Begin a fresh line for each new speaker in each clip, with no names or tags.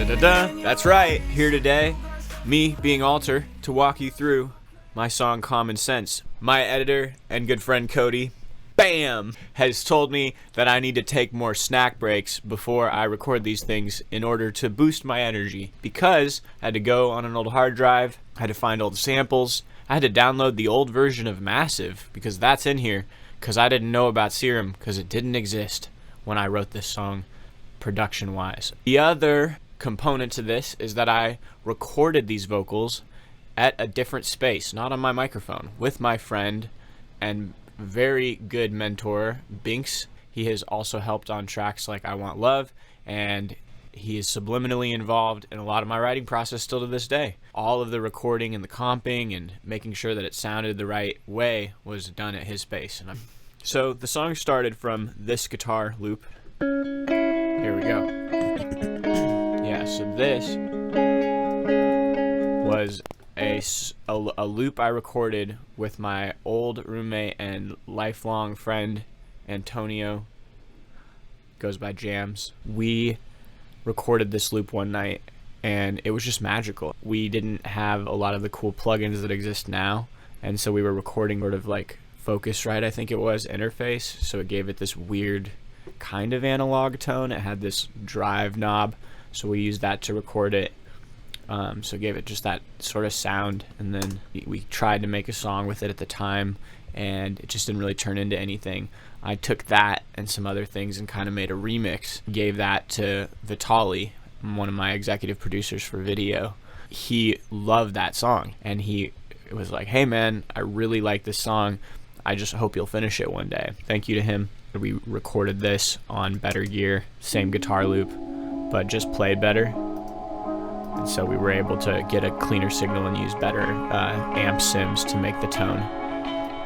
Da-da-da. That's right, here today, me being Alter, to walk you through my song Common Sense. My editor and good friend Kody, bam, has told me that I need to take more snack breaks before I record these things in order to boost my energy, because I had to go on an old hard drive, I had to find old samples, I had to download the old version of Massive, because that's in here, because I didn't know about Serum, because it didn't exist when I wrote this song production-wise. The other component to this is that I recorded these vocals at a different space, not on my microphone, with my friend and very good mentor, Binks. He has also helped on tracks like I Want Love, and he is subliminally involved in a lot of my writing process still to this day. All of the recording and the comping and making sure that it sounded the right way was done at his space. So the song started from this guitar loop. Here we go. Yeah, so this was a loop I recorded with my old roommate and lifelong friend, Antonio. Goes by Jams. We recorded this loop one night, and it was just magical. We didn't have a lot of the cool plugins that exist now, and so we were recording sort of like Focusrite, I think it was, interface, so it gave it this weird kind of analog tone. It had this drive knob, so we used that to record it. So it gave it just that sort of sound, and then we tried to make a song with it at the time, and it just didn't really turn into anything. I took that and some other things and kind of made a remix, gave that to Vitali, one of my executive producers for video. He loved that song, and he was like, hey man, I really like this song, I just hope you'll finish it one day. Thank you to him. We recorded this on better gear, same guitar loop, but just played better. And so we were able to get a cleaner signal and use better amp sims to make the tone.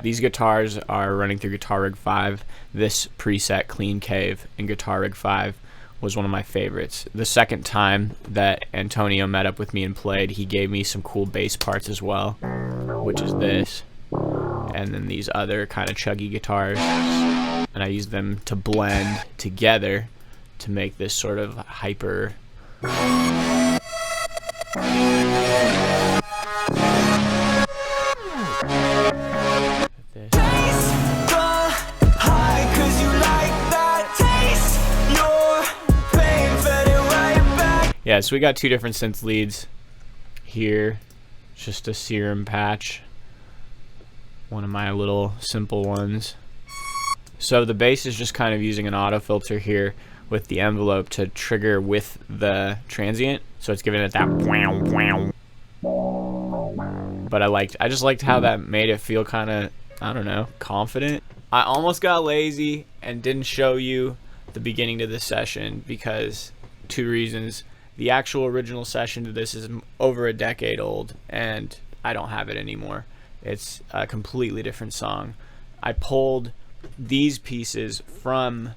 These guitars are running through Guitar Rig 5. This preset, Clean Cave, in Guitar Rig 5 was one of my favorites. The second time that Antonio met up with me and played, he gave me some cool bass parts as well, which is this. And then these other kind of chuggy guitars. And I used them to blend together to make this sort of hyper... Yeah, so we got two different synth leads here. Just a Serum patch. One of my little simple ones. So the bass is just kind of using an auto filter here with the envelope to trigger with the transient. So it's giving it that wow, wow. But I just liked how that made it feel kind of, I don't know, confident. I almost got lazy and didn't show you the beginning to this session because two reasons. The actual original session to this is over a decade old, and I don't have it anymore. It's a completely different song. I pulled these pieces from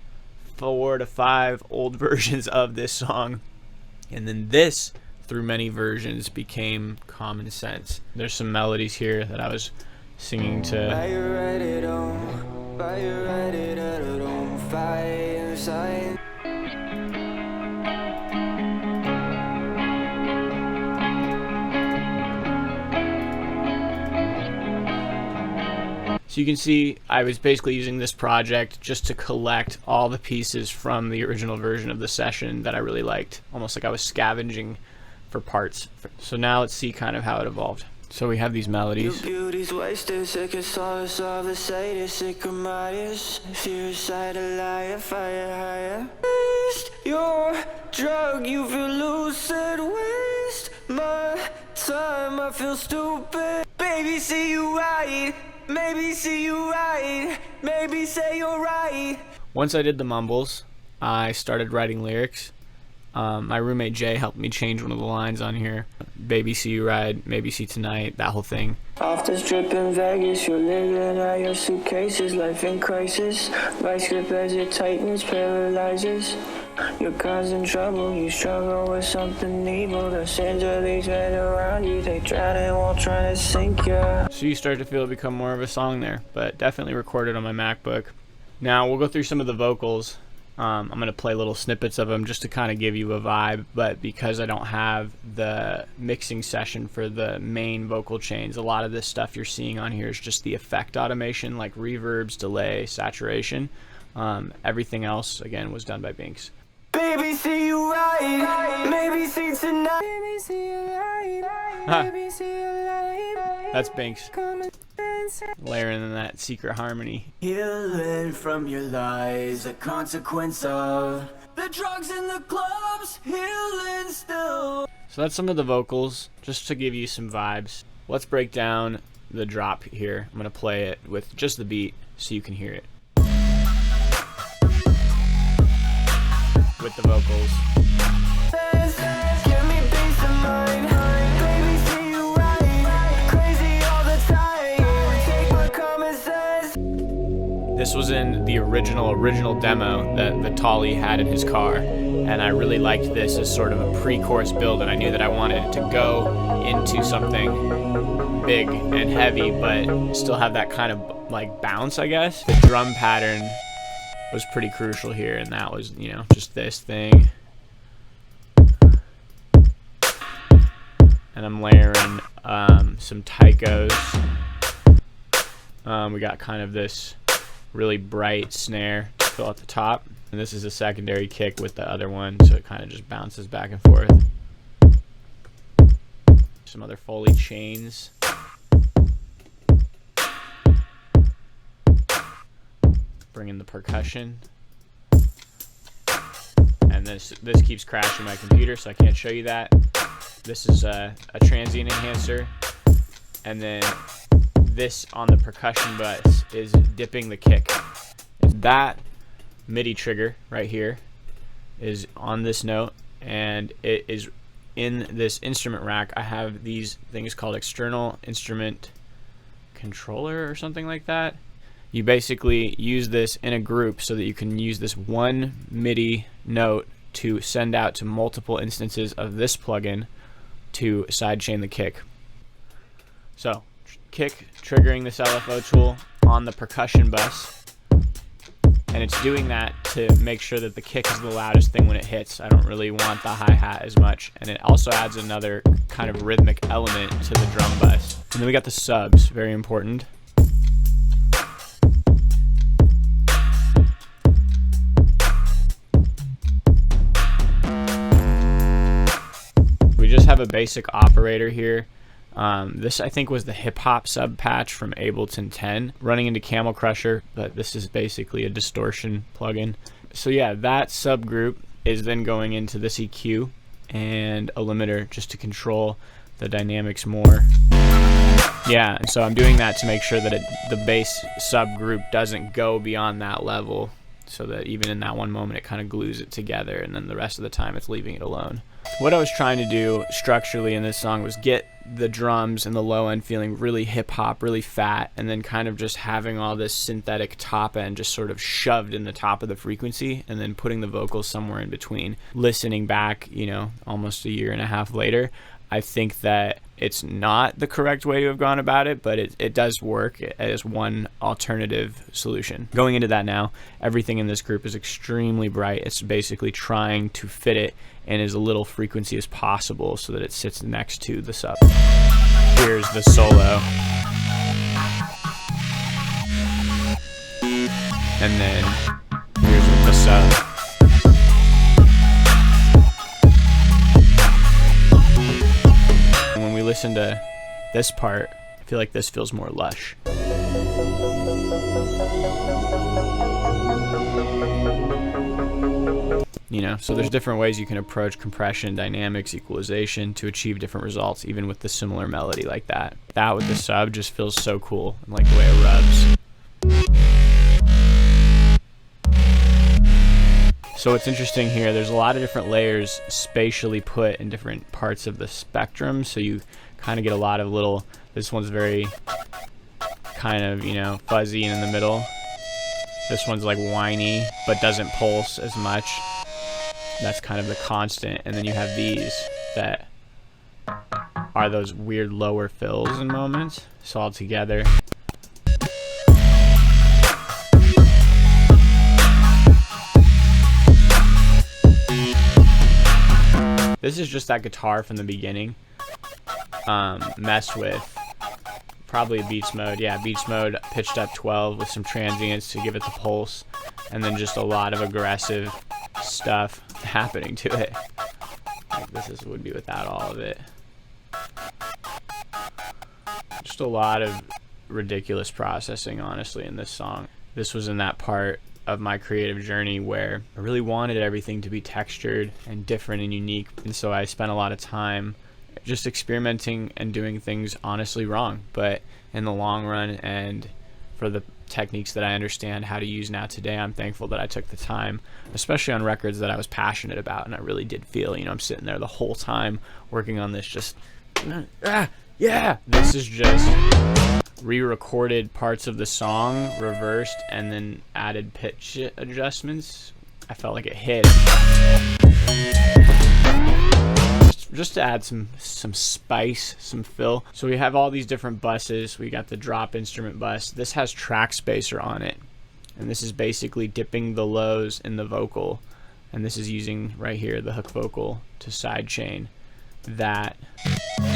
4 to 5 old versions of this song, and then this, through many versions, became Common Sense. There's some melodies here that I was singing to. So you can see I was basically using this project just to collect all the pieces from the original version of the session that I really liked. Almost like I was scavenging for parts. So now let's see kind of how it evolved. So we have these melodies. Your drug, you feel lucid, waste my time, I feel stupid. Baby, see you right. Maybe see you right, maybe say you're right. Once I did the mumbles, I started writing lyrics. My roommate Jay helped me change one of the lines on here. Baby see you right, maybe see tonight, that whole thing. Off this trip in Vegas, you're living out your suitcases, life in crisis. Vice grip as it tightens, paralyzes. You're causing trouble, you struggle with something evil. The sins of these men around you, they drown and won't try to sink you. So you start to feel it become more of a song there, but definitely recorded on my MacBook. Now we'll go through some of the vocals. I'm going to play little snippets of them just to kind of give you a vibe, but because I don't have the mixing session for the main vocal chains, a lot of this stuff you're seeing on here is just the effect automation, like reverbs, delay, saturation. Everything else, again, was done by Binks.
Baby, see you right. Maybe see tonight. Baby, see you right. Baby, see you right.
That's Binks layering in that secret harmony.
Healing from your lies, a consequence of the drugs in the clubs. Healing still.
So that's some of the vocals, just to give you some vibes. Let's break down the drop here. I'm gonna play it with just the beat so you can hear it. With the vocals.
Give me peace of mind. Baby, see you right. Crazy all the time. Take my common sense.
This was in the original demo that Vitaly had in his car, and I really liked this as sort of a pre-chorus build, and I knew that I wanted it to go into something big and heavy, but still have that kind of like bounce, I guess. The drum pattern was pretty crucial here, and that was, you know, just this thing. And I'm layering some taikos. We got kind of this really bright snare to fill at the top, and this is a secondary kick with the other one, so it kind of just bounces back and forth. Some other Foley chains. Bring in the percussion, and this keeps crashing my computer, so I can't show you that. This is a transient enhancer, and then this on the percussion bus is dipping the kick. That MIDI trigger right here is on this note, and it is in this instrument rack. I have these things called external instrument controller or something like that. You basically use this in a group so that you can use this one MIDI note to send out to multiple instances of this plugin to sidechain the kick. So, kick triggering this LFO tool on the percussion bus, and it's doing that to make sure that the kick is the loudest thing when it hits. I don't really want the hi-hat as much, and it also adds another kind of rhythmic element to the drum bus. And then we got the subs, very important. Just have a basic operator here. This I think was the hip hop sub patch from Ableton 10 running into Camel Crusher, but this is basically a distortion plugin. So yeah, that subgroup is then going into this EQ and a limiter just to control the dynamics more. Yeah, and so I'm doing that to make sure that the bass subgroup doesn't go beyond that level, so that even in that one moment it kind of glues it together, and then the rest of the time it's leaving it alone. What I was trying to do structurally in this song was get the drums and the low end feeling really hip hop, really fat, and then kind of just having all this synthetic top end just sort of shoved in the top of the frequency, and then putting the vocals somewhere in between. Listening back, you know, almost a year and a half later, I think that it's not the correct way to have gone about it, but it does work as one alternative solution. Going into that now, everything in this group is extremely bright. It's basically trying to fit it in as little frequency as possible so that it sits next to the sub. Here's the solo. And then here's with the sub. When we listen to this part, I feel like this feels more lush. You know, so there's different ways you can approach compression, dynamics, equalization to achieve different results, even with the similar melody like that. That with the sub just feels so cool, and like the way it rubs. So what's interesting here, there's a lot of different layers spatially put in different parts of the spectrum, so you kind of get a lot of little, this one's very kind of, you know, fuzzy and in the middle. This one's like whiny, but doesn't pulse as much. That's kind of the constant. And then you have these that are those weird lower fills in moments. So all together. This is just that guitar from the beginning, messed with. Probably beats mode. Yeah, beats mode pitched up 12 with some transients to give it the pulse, and then just a lot of aggressive stuff happening to it. Like this would be without all of it. Just a lot of ridiculous processing, honestly, in this song. This was in that part of my creative journey where I really wanted everything to be textured and different and unique, and so I spent a lot of time just experimenting and doing things honestly wrong, but in the long run and for the techniques that I understand how to use now today, I'm thankful that I took the time, especially on records that I was passionate about and I really did feel. I'm sitting there the whole time working on this, just yeah. This is just re-recorded parts of the song, reversed, and then added pitch adjustments. I felt like it hit. Just to add some spice, some fill. So we have all these different buses. We got the drop instrument bus. This has track spacer on it, and this is basically dipping the lows in the vocal, and this is using right here the hook vocal to sidechain that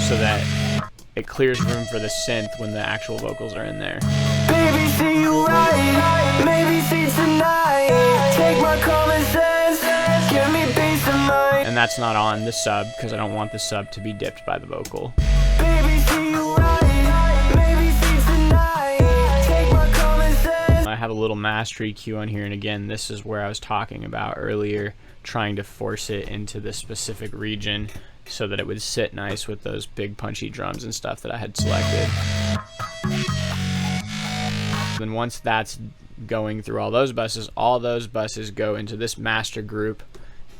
so that it clears room for the synth when the actual vocals are in there.
Baby, see you right, maybe see tonight. Take my common sense, give me peace of mind.
And that's not on the sub because I don't want the sub to be dipped by the vocal.
Baby, see you right, maybe see tonight. Take my common sense.
I have a little master EQ on here, and again, this is where I was talking about earlier, trying to force it into this specific region so that it would sit nice with those big punchy drums and stuff that I had selected. Then once that's going through all those buses go into this master group,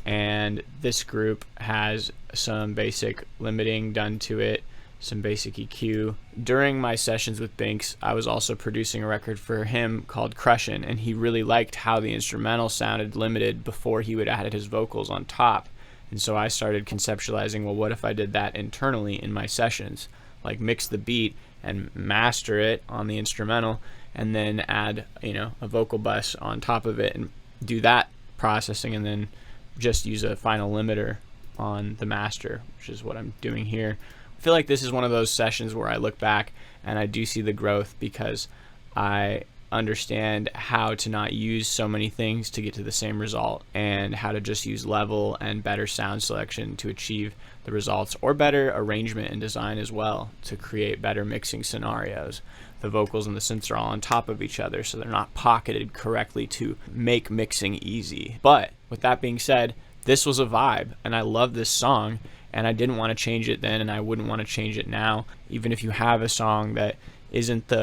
and this group has some basic limiting done to it, some basic EQ. During my sessions with Binks, I was also producing a record for him called Crushin', and he really liked how the instrumental sounded limited before he would add his vocals on top. And so I started conceptualizing, well, what if I did that internally in my sessions? Like mix the beat and master it on the instrumental, and then add, a vocal bus on top of it and do that processing, and then just use a final limiter on the master, which is what I'm doing here. I feel like this is one of those sessions where I look back and I do see the growth because I understand how to not use so many things to get to the same result, and how to just use level and better sound selection to achieve the results, or better arrangement and design as well to create better mixing scenarios. The vocals and the synths are all on top of each other, so they're not pocketed correctly to make mixing easy. But with that being said, this was a vibe, and I love this song, and I didn't want to change it then, and I wouldn't want to change it now. Even if you have a song that isn't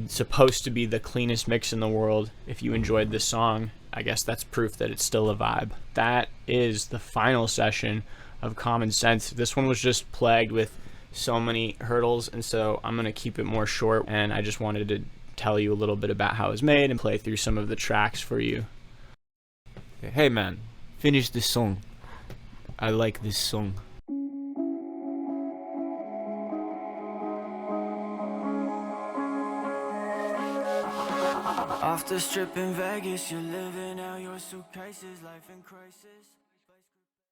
supposed to be the cleanest mix in the world, if you enjoyed this song, I guess that's proof that it's still a vibe. That is the final session of Common Sense. This one was just plagued with so many hurdles, and so I'm gonna keep it more short, and I just wanted to tell you a little bit about how it was made and play through some of the tracks for you. Hey man, finish this song. I like this song.
Off the strip in Vegas, you're living out your suitcases, life in crisis.